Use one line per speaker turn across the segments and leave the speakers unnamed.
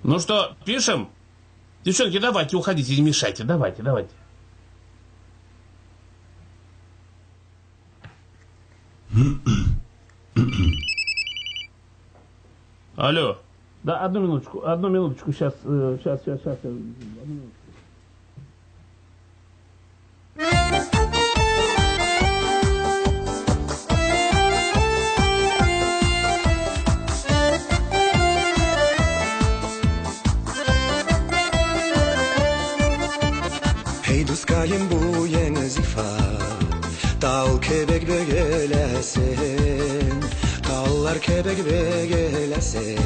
Ну что, пишем? Девчонки, давайте, уходите, не мешайте. Давайте, давайте. Алло. Да, одну минуточку, сейчас. Одну минуточку.
Hey duskayım bu yeni zifa Dal kebek bögelesin Dallar kebek bögelesin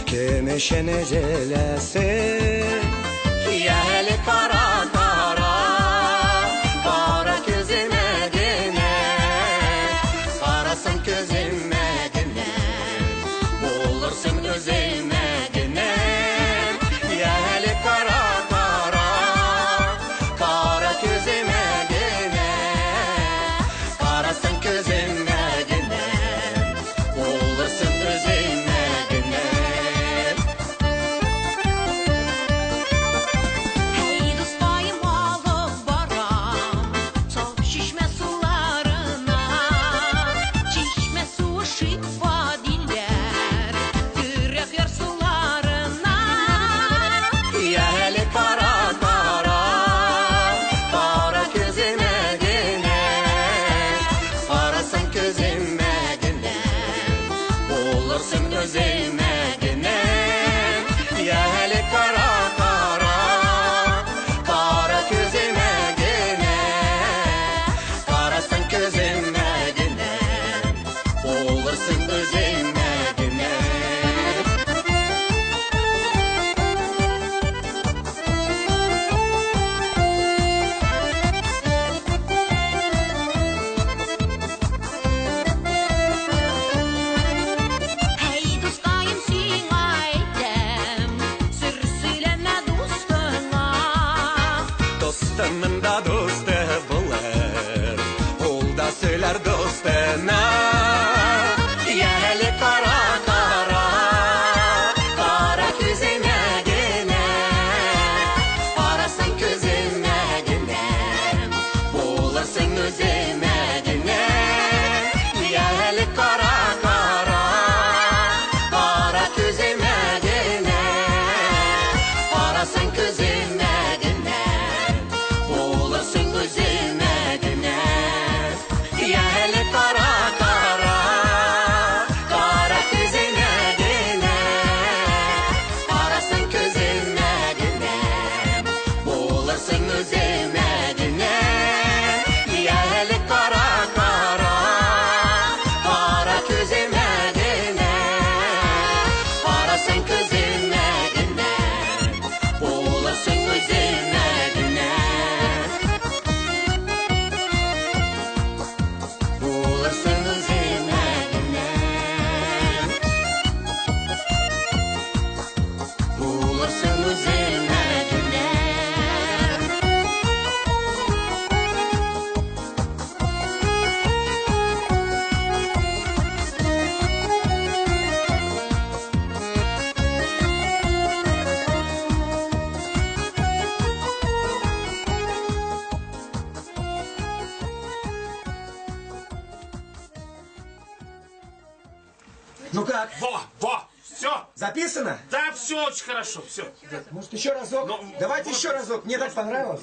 Kemeşene celesin Yeli kara kara Kara gözüme dine Karasın gözüme dine Bulursun özüme dine Yeli kara Dostumunda dostu bulur Ol da söyler dostuna Yeli kara kara Kara gözüne güne Arasın gözüne güne Bulursun özüme güne Yeli kara kara Kara gözüme güne Arasın gözüme güne Bulursun gözüme güne Yeli kara kara Kara gözüne güne Arasın gözüme güne Bulursun özüme güne Yeli kara kara Kara gözüme güne Arasın gözüme güne Bulursun özüme güne Bulursun özüme güne Bulursun özüme güne
Ну как?
Во, все.
Записано?
Да, все очень хорошо, все.
Может, еще разок?
Ну,
Давайте
вот.
еще разок. Мне так понравилось.